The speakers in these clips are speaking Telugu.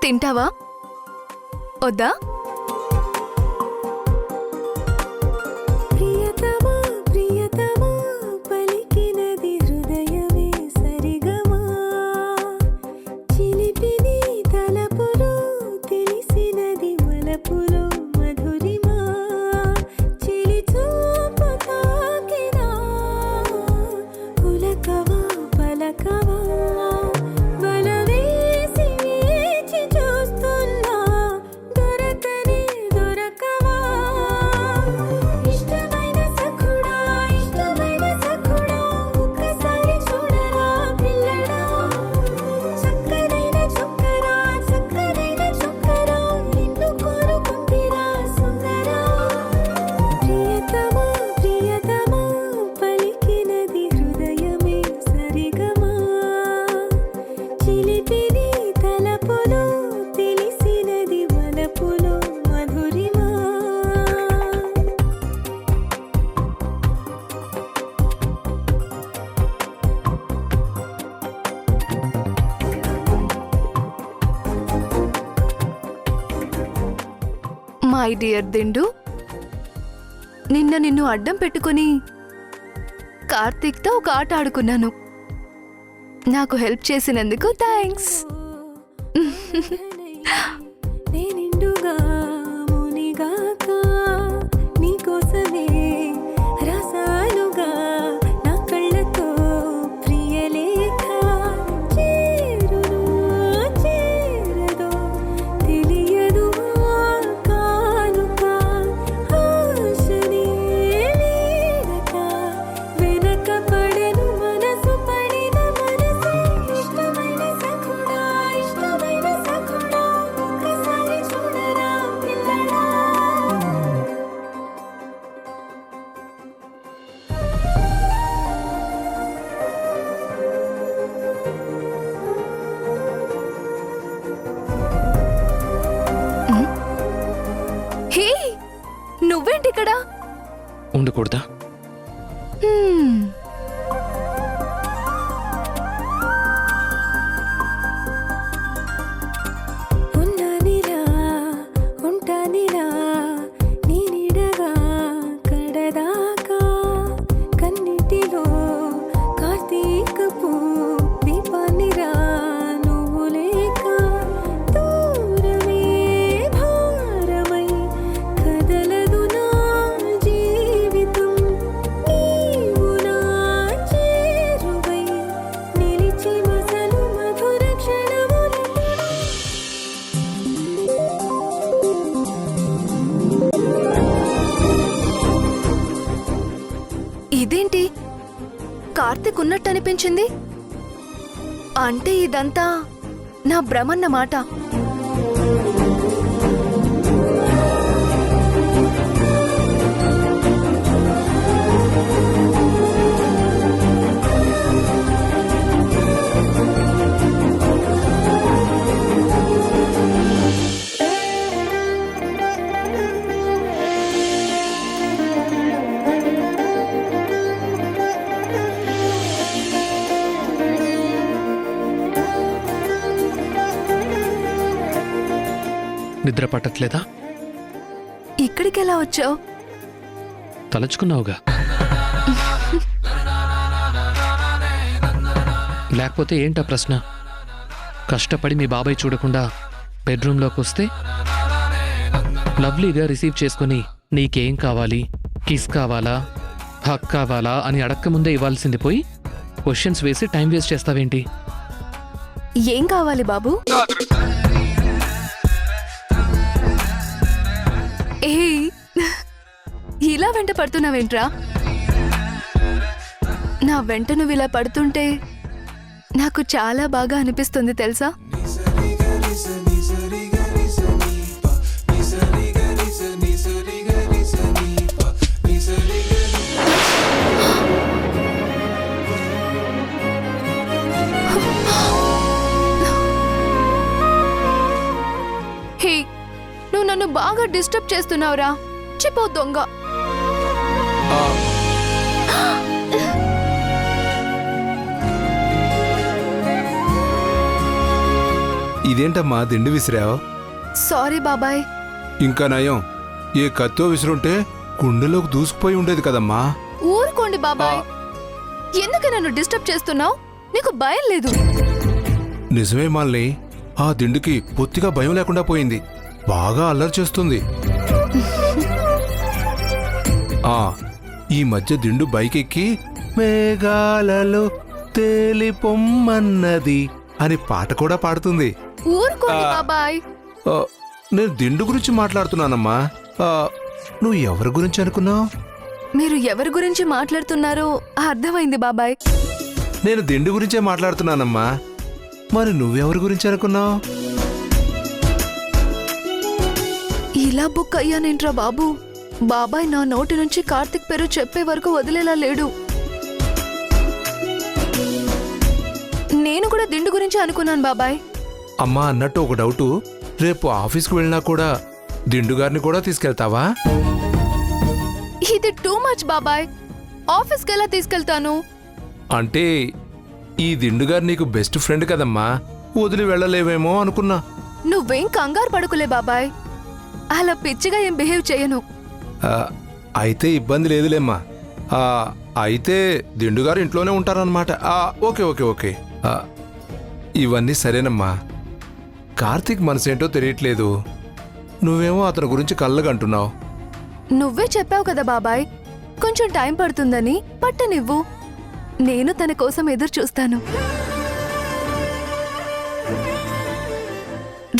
తింటావా వద్దా? ప్రియతమా ప్రియతమా పలికినది హృదయమే సరిగమా, చిలిపిని తలపులో తెలిసినది వలపులో మధురిమా, చిలిచూపు తాకినా పులకవా పలకవా, వలవేసి వేచి చూస్తున్నా దొరకనే దొరకవా, ఇష్టమైన సఖుడా ఒక్కసారి చూడరా పిల్లడా, చక్కనైన చుక్కరా నిన్ను కోరుకుందిరా సుందరా, ప్రియతమా ప్రియతమా పలికినది హృదయమే సరిగమా, చిలిపిని తలపులో తెలిసినది వలపులో మధురిమా. మై డియర్ దిండు, నిన్ను అడ్డం పెట్టుకుని కార్తీక్తో ఒక ఆట ఆడుకున్నాను. నాకు హెల్ప్ చేసినందుకు థ్యాంక్స్. నేనిండుగా మునిగాక నీకోసమే రసాలుగా నా కళ్ళతో ప్రియలేఖ, చేరును చేరదో తెలియదు కానుక, ఆశనే వీడక వెనక పడెను మనసు పడిన మనసు, ఇష్టమైన సఖుడా ఒక్కసారి చూడరా పిల్లడా. హే, నువ్వేంటిక్కడ? ఉండకూడదా? హ్మ్. ఉన్నానిరా ఉంటానిరా నీ నీడగా కడదాకా, కన్నిటిలో కార్తీకపు దీపాన్నిరా నువ్వు లేక, దూరమే భారమై కదలదు నా జీవితం, నీవు నా చేరువై నిలిచి మసలు మధుర క్షణములు. ఇదేంటి కార్తీక్ ఉన్నట్టు అనిపించింది? అంటే ఇదంతా నా భ్రమన్నమాట. నిద్ర పట్టట్లేదా? ఇక్కడికి ఎలా వచ్చావు? తలచుకున్నావుగా. లేకపోతే ఏంటా ప్రశ్న? కష్టపడి మీ బాబాయ్ చూడకుండా బెడ్రూమ్లోకి వస్తే లవ్లీగా రిసీవ్ చేసుకుని నీకేం కావాలి, కిస్ కావాలా, హక్ కావాలా అని అడక్కముందే ఇవ్వాల్సింది పోయి క్వశ్చన్స్ వేసి టైం వేస్ట్ చేస్తావేంటి? ఏం కావాలి బాబు? ఏ ఇలా వెంట పడుతున్నావేంట్రా? నా వెంట నువ్వు ఇలా పడుతుంటే నాకు చాలా బాగా అనిపిస్తుంది తెలుసా? హే, నువ్వు నన్ను బాగా డిస్టర్బ్ చేస్తున్నావురా. చెప్పో దొంగ. ఇదేంటమ్మా దిండు విసిరావు? సారీ బాబాయ్. ఇంకా నయం, ఏ కత్తో విసురుంటే గుండెలోకి దూసుకుపోయి ఉండేది కదమ్మా. ఊరుకోండి బాబాయ్. ఎందుకు నన్ను డిస్టర్బ్ చేస్తున్నావు? నీకు భయం లేదు? నిజమే మాలిని, ఆ దిండుకి పొత్తిగా భయం లేకుండా పోయింది. బాగా అల్లరి చేస్తుంది. ఈ మధ్య దిండు బైక్ ఎక్కి మేఘాలలో తేలిపొమ్మన్నది అని పాట కూడా పాడుతుంది. ఊరుకోండి బాబాయ్. నేను దిండు గురించి మాట్లాడుతున్నానమ్మా. నువ్వు ఎవరి గురించి అనుకున్నావు? మీరు ఎవరి గురించి మాట్లాడుతున్నారో అర్థమైంది బాబాయ్. నేను దిండు గురించే మాట్లాడుతున్నానమ్మా. మరి నువ్వెవరి గురించి అనుకున్నావు? ఇలా బుక్ అయ్యానేంట్రా బాబు. బాబాయ్ నా నోటి నుంచి కార్తిక్ పేరు చెప్పే వరకు వదిలేలా లేడు. నేను కూడా దిండు గురించి అనుకున్నాను బాబాయ్. అమ్మా, అన్నట్టు ఒక డౌటు. రేపు ఆఫీస్కి వెళ్ళినా కూడా దిండు గారిని కూడా తీసుకెళ్తావా? ఇది టూ మచ్ బాబాయ్. ఆఫీస్కి ఎలా తీసుకెళ్తాను? అంటే ఈ దిండు గారు నీకు బెస్ట్ ఫ్రెండ్ కదమ్మా, వదిలి వెళ్ళలేవేమో అనుకున్నా. నువ్వేం కంగారు పడుకులే బాబాయ్. అలా పిచ్చిగా ఏం బిహేవ్ చేయను. అయితే ఇబ్బంది లేదులేమ్మా. అయితే దిండు గారు ఇంట్లోనే ఉంటారన్నమాట. Okay okay okay. ఇవన్నీ సరేనమ్మా. కార్తీక్ మనసేంటో తెలియట్లేదు. నువ్వేమో అతని గురించి కళ్ళగంటున్నావు. నువ్వే చెప్పావు కదా బాబాయ్, కొంచెం టైం పడుతుందని. పట్టనివ్వు, నేను తన కోసం ఎదురు చూస్తాను.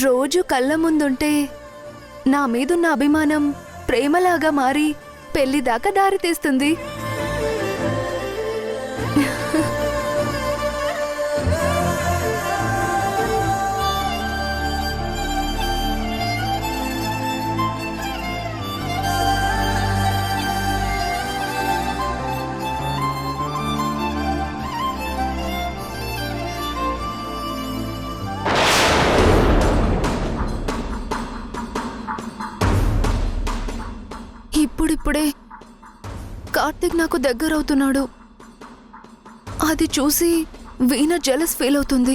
రోజు కళ్ళ ముందుంటే నా మీదున్న అభిమానం ప్రేమలాగా మారి పెళ్లి దాకా దారి తీస్తుంది. ఇప్పుడిప్పుడే కార్తిక్ నాకు దగ్గరవుతున్నాడు. అది చూసి వీణ జెలస్ ఫీల్ అవుతుంది.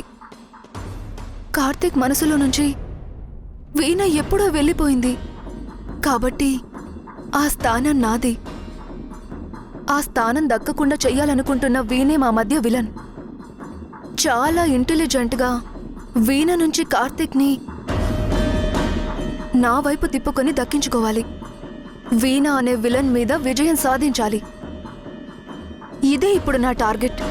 కార్తిక్ మనసులో నుంచి వీణ ఎప్పుడో వెళ్ళిపోయింది కాబట్టి ఆ స్థానం నాది. ఆ స్థానం దక్కకుండా చెయ్యాలనుకుంటున్న వీణే మా మధ్య విలన్. చాలా ఇంటెలిజెంట్గా వీణ నుంచి కార్తిక్ని నా వైపు తిప్పుకొని దక్కించుకోవాలి. వీణ అనే విలన్ మీద విజయం సాధించాలి. ఇదే ఇప్పుడు నా టార్గెట్.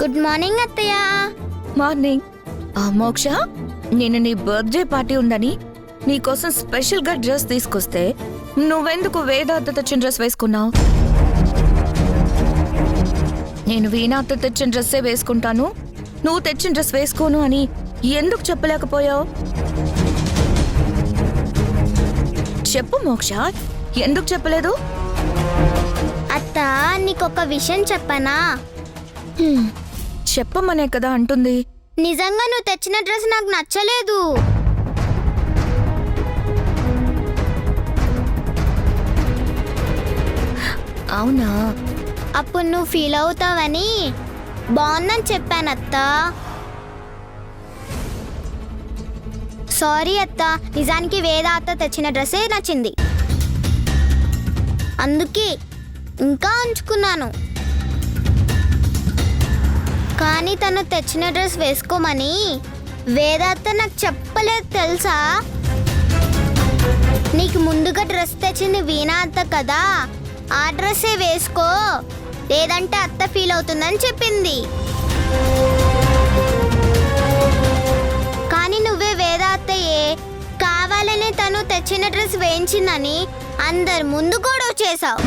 గుడ్ మార్నింగ్ అత్తయ్య. మార్నింగ్. మోక్ష, నేను నీ బర్త్డే పార్టీ ఉందని నీకోసం స్పెషల్ గా డ్రెస్ తీసుకొస్తే నువ్వెందుకు వేదాంత తెచ్చిన డ్రెస్ వేసుకున్నావు? నేను వీణాతో తెచ్చిన డ్రెస్సే వేసుకుంటాను, నువ్వు తెచ్చిన డ్రెస్ వేసుకోను అని ఎందుకు చెప్పలేకపోయావు? చెప్పు మోక్ష, ఎందుకు చెప్పలేదు? అత్త, నీకొక విషయం చెప్పనా? చెప్పమనే కదా అంటుంది. నిజంగా నువ్వు తెచ్చిన డ్రెస్ నాకు నచ్చలేదు. అవునా? అప్పుడు నువ్వు ఫీల్ అవుతావని బాగుందని చెప్పానత్త. సారీ అత్త, నిజానికి వేద అత్త తెచ్చిన డ్రెస్సే నచ్చింది, అందుకే ఇంకా ఉంచుకున్నాను. కానీ తను తెచ్చిన డ్రెస్ వేసుకోమని వేదాత్త నాకు చెప్పలేదు తెలుసా? నీకు ముందుగా డ్రెస్ తెచ్చింది వీణా అత్త కదా, ఆ డ్రెస్సే వేసుకో, లేదంటే అత్త ఫీల్ అవుతుందని చెప్పింది. కానీ నువ్వే వేద అత్తయ్యే కావాలని తను తెచ్చిన అడ్రస్ వేయించిందని అందరి ముందు గొడవ చేశావు.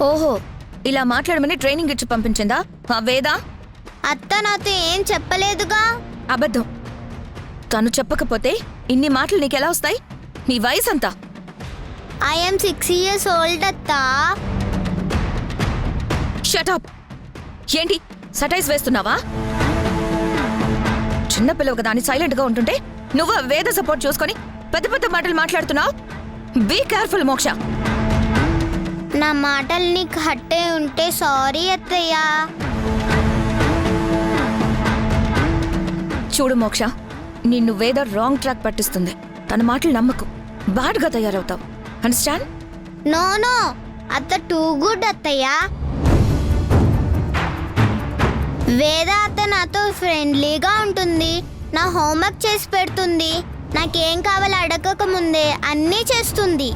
ఓహో, ఇలా మాట్లాడమని ట్రైనింగ్ ఇచ్చి పంపించిందా ఆ వేద? అత్త నాతో ఏం చెప్పలేదుగా. అబద్ధం. తను చెప్పకపోతే ఇన్ని మాటలు నీకెలా వస్తాయి? నీ వయసు అంతా. ఐఎమ్ 6 years old అత్తా. షటప్. ఏంటి సటైస్ వేస్తున్నావా? చిన్నపిల్లవు కదా అని సైలెంట్గా ఉంటుంటే నువ్వు వేద సపోర్ట్ చూసుకొని పెద్ద పెద్ద మాటలు మాట్లాడుతున్నావు. బీ కేర్ఫుల్ మోక్ష. నా మాటలు నీకు హట్టే ఉంటే సారీ అత్తయ్యా. చూడు మోక్ష, నిన్ను వేద రాంగ్ ట్రాక్ పట్టిస్తుంది. తన మాటలు నమ్మకు, బ్యాడ్గా తయారవుతావు. అండర్స్టాండ్? నో నో అత్త టూ గుడ్ అత్తయ్యా. వేద అత్త నాతో ఫ్రెండ్లీగా ఉంటుంది, నా హోంవర్క్ చేసి పెడుతుంది, నాకేం కావాలో అడగక ముందే అన్నీ చేస్తుంది.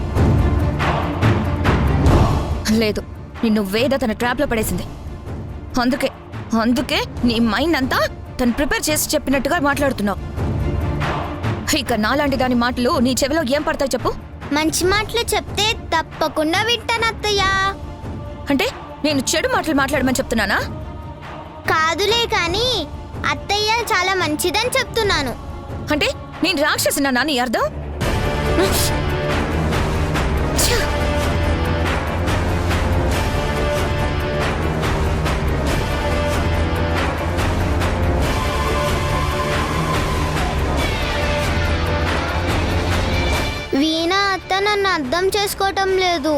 లేదు, నిన్ను వేద తన ట్రాప్లో పడేసింది. అందుకే నీ మైండ్ అంతా తను ప్రిపేర్ చేసి చెప్పినట్టుగా మాట్లాడుతున్నావు. ఇక నాలాంటి దాని మాటలు నీ చెవిలో ఏం పడతాయి చెప్పు? మంచి మాటలు చెప్తే తప్పకుండా వింటాను అత్తయ్యా. అంటే నేను చెడు మాటలు మాట్లాడమని చెప్తున్నానా? కాదులే కానీ అత్తయ్య చాలా మంచిదని చెప్తున్నాను. అంటే నేను రాక్షసునా నీ అర్థం? ఛ! వీణా అత్త నన్ను అర్థం చేసుకోవటం లేదు.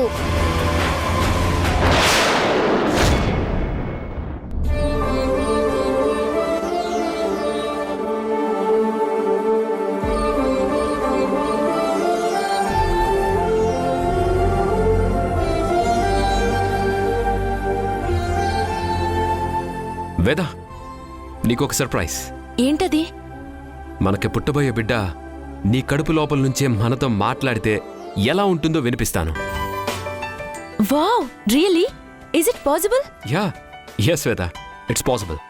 వేద, నీకొక సర్ప్రైజ్. ఏంటది? మనకి పుట్టబోయే బిడ్డ నీ కడుపు లోపల నుంచే మనతో మాట్లాడితే ఎలా ఉంటుందో వినిపిస్తాను. Wow, really? Is it possible? Yeah, yes Veda, it's possible.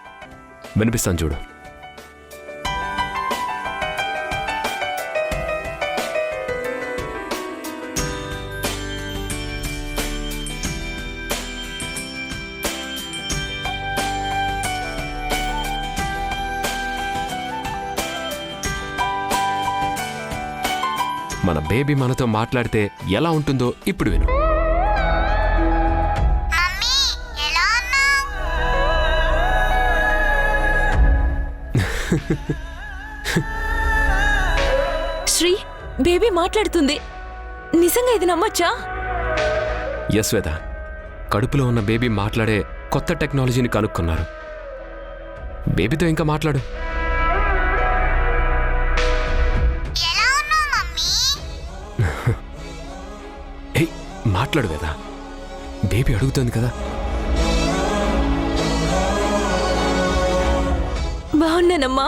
వినిపిస్తాను చూడు. మన బేబీ మనతో మాట్లాడితే ఎలా ఉంటుందో ఇప్పుడు విను. మమ్మీ ఎలా ఉన్నావ్? శ్రీ, బేబీ మాట్లాడుతుంది. నిజంగా ఇది నమ్మొచ్చా? ఎస్ వేద, కడుపులో ఉన్న బేబీ మాట్లాడే కొత్త టెక్నాలజీని కనుక్కున్నారు. బేబీతో ఇంకా మాట్లాడు. ఎలా ఉన్నావ్ మమ్మీ? ఏయ్, మాట్లాడు వేద, బేబీ అడుగుతుంది కదా. బాగున్నానమ్మా.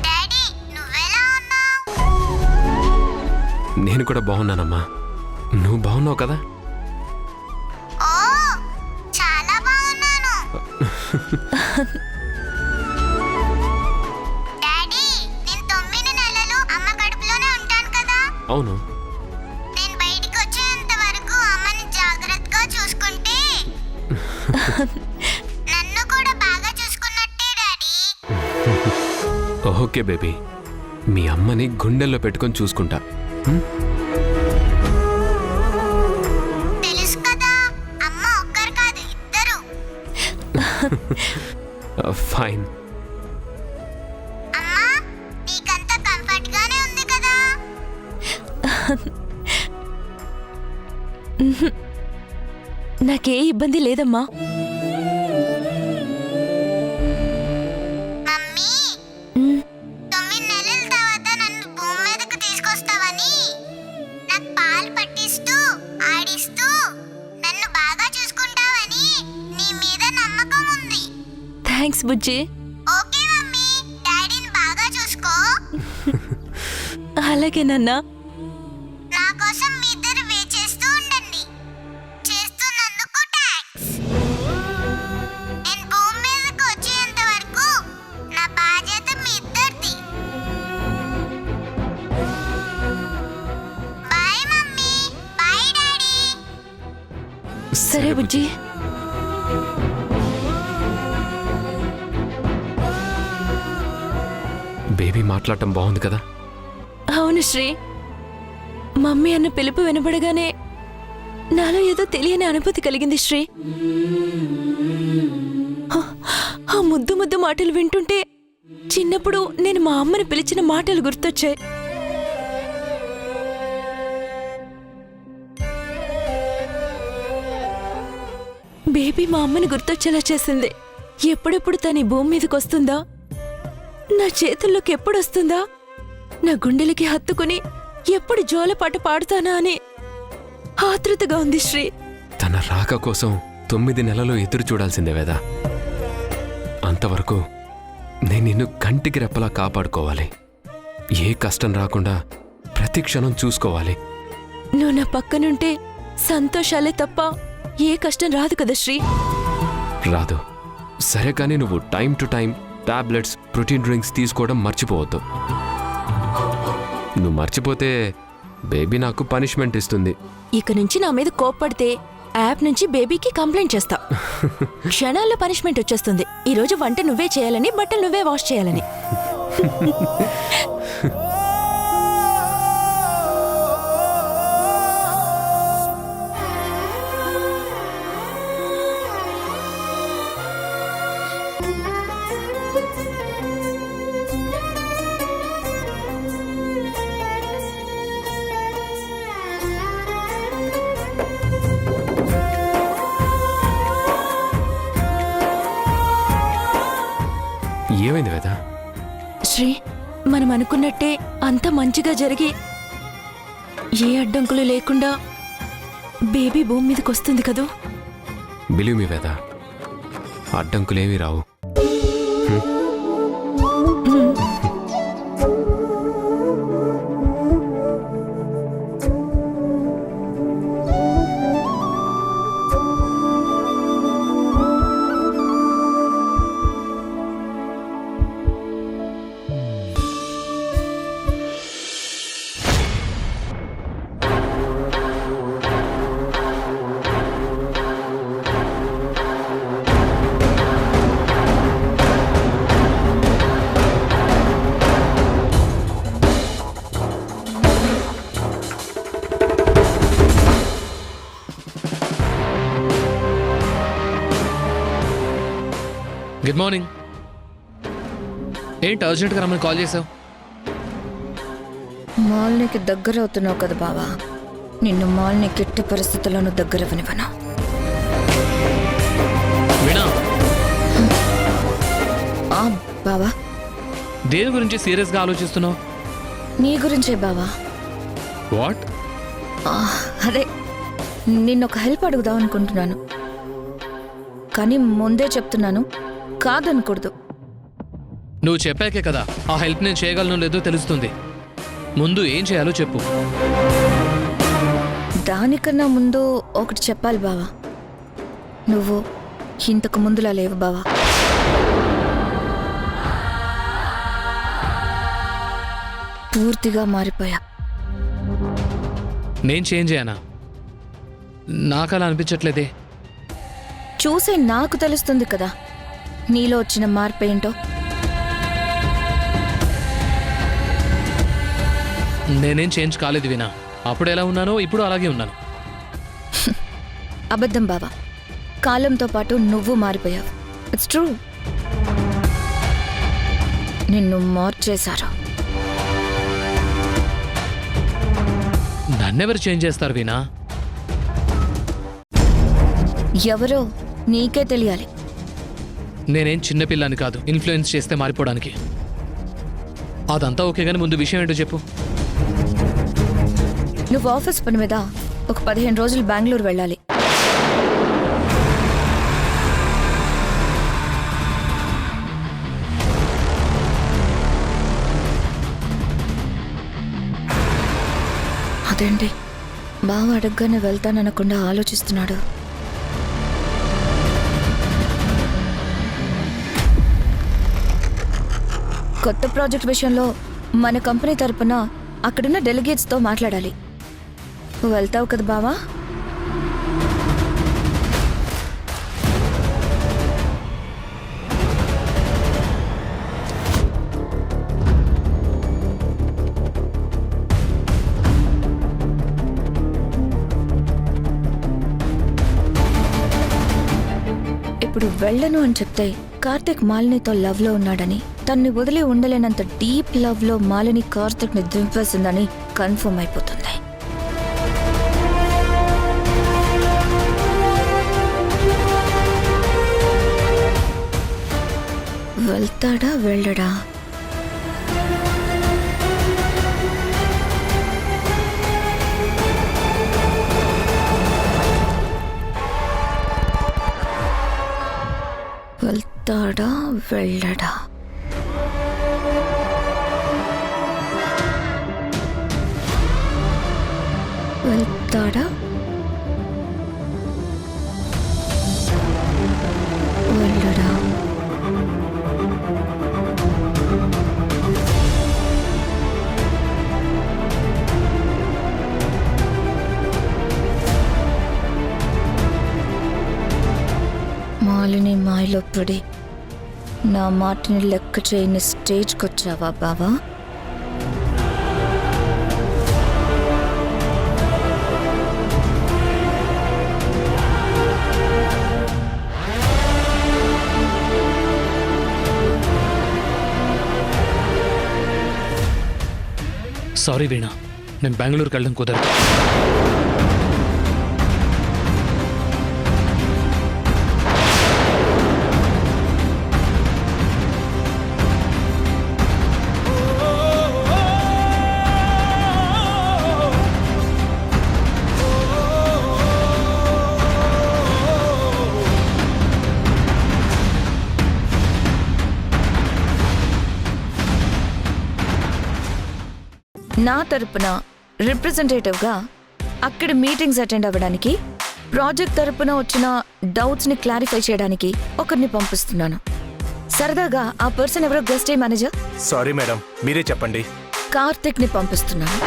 డాడీ నువ్వెలా ఉన్నావ్? నేను కూడా బాగున్నానమ్మా. నువ్వు బాగున్నావు కదా? ఓ చాలా బాగున్నాను. డాడీ నేను 9 నెలలు అమ్మ కడుపులోనే ఉంటాను కదా. అవును. నేను బయటికి వచ్చేంత వరకు అమ్మని జాగ్రత్తగా చూసుకుంటే నన్ను కూడా బాగా చూసుకున్నట్టే డాడీ. ఓకే బేబీ, మీ అమ్మని గుండెల్లో పెట్టుకొని చూసుకుంటా. తెలుసు కదా, అమ్మ ఒక్కరు కాదు ఇద్దరు. ఫైన్. అమ్మా నీకంతా కంఫర్ట్ గానే ఉంది కదా. నాకే ఇబ్బంది లేదమ్మా. మమ్మీ మ్, 9 నెలల తర్వాత నన్ను భూమి మీదకు తీసుకొస్తావని నాకు పాలు పట్టిస్తూ ఆడిస్తూ నన్ను బాగా చూసుకుంటావని నీ మీద నమ్మకం ఉంది. థ్యాంక్స్ బుజ్జి. ఓకే మమ్మీ, డాడీని బాగా చూసుకో. అలాగే నాన్నా. నా కోసం మీ ఇద్దరు వెయిట్ చేస్తూ ఉండండి. చేస్తున్నందుకు థ్యాంక్స్. సరే బుజ్జి. బేబీ మాట్లాడటం బాగుంది కదా? అవును శ్రీ, మమ్మీ అన్న పిలుపు వినబడగానే నాలో ఏదో తెలియని అనుభూతి కలిగింది శ్రీ. ఆ ముద్దు ముద్దు మాటలు వింటుంటే చిన్నప్పుడు నేను మా అమ్మని పిలిచిన మాటలు గుర్తొచ్చాయి. బేబీ మా అమ్మని గుర్తొచ్చేలా చేసింది. ఎప్పుడెప్పుడు తను ఈ భూమి మీదకి వస్తుందా, నా చేతుల్లోకి ఎప్పుడు వస్తుందా, నా గుండెలకి హత్తుకుని ఎప్పుడు జోలపాట పాడుతానా అని ఆతృతగా ఉంది శ్రీ. తన రాక కోసం 9 నెలలు ఎదురు చూడాల్సిందే వేద. అంతవరకు నేను నిన్ను కంటికి రెప్పలా కాపాడుకోవాలి. ఏ కష్టం రాకుండా ప్రతి క్షణం చూసుకోవాలి. నువ్వు నా పక్కనుంటే సంతోషాలే తప్ప ఏ కష్టం రాదు కదా శ్రీ. రాదు సరే, కానీ నువ్వు time to time tablets, protein drinks తీసుకోవడం మర్చిపోవద్దు. నువ్వు మర్చిపోతే బేబీ నాకు పనిష్మెంట్ ఇస్తుంది. ఇక నుంచి నా మీద కోప్పడితే యాప్ నుంచి బేబీకి కంప్లైంట్ చేస్తా. క్షణాల్లో పనిష్మెంట్ వచ్చేస్తుంది. ఈ రోజు వంట నువ్వే చేయాలని, బట్టలు నువ్వే వాష్ చేయాలని. ఏమైంది వేద? శ్రీ, మనం అనుకున్నట్టే అంత మంచిగా జరిగి ఏ అడ్డంకులు లేకుండా బేబీ భూమి మీదకి వస్తుంది కదూ. బిలీవ్ మీ వేద, అడ్డంకులేమీ రావు. Good morning. ఏంటి అర్జెంట్గా రమ్మని కాల్ చేసావు? మాల్నికి దగ్గర అవుతున్నావు కదా బావా, నిన్ను మాల్ని కెట్టి పరిస్థితుల్లోనూ దగ్గర వినివను. వీణా, బావా దేని గురించి సీరియస్గా ఆలోచిస్తున్నావు? నీ గురించే బావా. వాట్? అదే నిన్నొక హెల్ప్ అడుగుదాం అనుకుంటున్నాను, కానీ ముందే చెప్తున్నాను, కాదనకూడదు. నువ్వు చెప్పాకే కదా ఆ హెల్ప్ నేను చేయగలను లేదో తెలుస్తుంది. ముందు ఏం చేయాలో చెప్పు. దానికన్నా ముందు ఒకటి చెప్పాలి బావా. నువ్వు ఇంతకు ముందులా లేవు బావా. పూర్తిగా మారిపోయా. నేను చేంజ్ అయ్యానా? నాకు అలా అనిపించట్లేదే. చూసే నాకు తెలుస్తుంది కదా నీలో వచ్చిన మార్పు ఏంటో. నేనేం చేంజ్ కాలేదు వీణా. అప్పుడు ఎలా ఉన్నానో ఇప్పుడు అలాగే ఉన్నాను. అబద్ధం బావా, కాలంతో పాటు నువ్వు మారిపోయావు. It's true. నిన్ను మార్చేశారు. నన్నెవరు చేంజ్ చేస్తారు వీణా? ఎవరో నీకే తెలియాలి. నేనేం చిన్నపిల్లని కాదు ఇన్ఫ్లుయెన్స్ చేస్తే మారిపోవడానికి. అదంతా ఓకే కానీ ముందు విషయం ఏంటో చెప్పు. నువ్వు ఆఫీస్ పని మీద ఒక 15 రోజులు బెంగళూరు వెళ్ళాలి. అదేంటి బావ అడగగానే వెళ్తాననకుండా ఆలోచిస్తున్నాడు. కొత్త ప్రాజెక్ట్ విషయంలో మన కంపెనీ తరపున అక్కడున్న డెలిగేట్స్తో మాట్లాడాలి. వెళ్తావు కదా బావా? ఇప్పుడు వెళ్ళను అని చెప్తే కార్తిక్ మాలినితో లవ్ లో ఉన్నాడని, తన్ని వదిలి ఉండలేనంత డీప్ లవ్ లో మాలిని కార్తిక్ ని దింపేసిందని కన్ఫర్మ్ అయిపోతుంది. వెళ్తాడా వెళ్ళడా? వెళ్తాడా వెళ్ళడా? వెళ్తాడా వెళ్ళడా? మాలిని మాయలో పడి నా మాటని లెక్క చేయని స్టేజ్కొచ్చావా బావా? సారీ వీణా, నేను బెంగళూరుకి వెళ్ళడం కుదరదు. నా తరపున రిప్రజెంటేటివ్గా అక్కడ మీటింగ్స్ అటెండ్ అవ్వడానికి, ప్రాజెక్ట్ తరపున వచ్చిన డౌట్స్ని క్లారిఫై చేయడానికి ఒకరిని పంపిస్తున్నాను. సరదాగా ఆ పర్సన్ ఎవరో గెస్ట్ ఏ మేనేజర్? సారీ మేడం, మీరే చెప్పండి. కార్తిక్ని పంపిస్తున్నాను.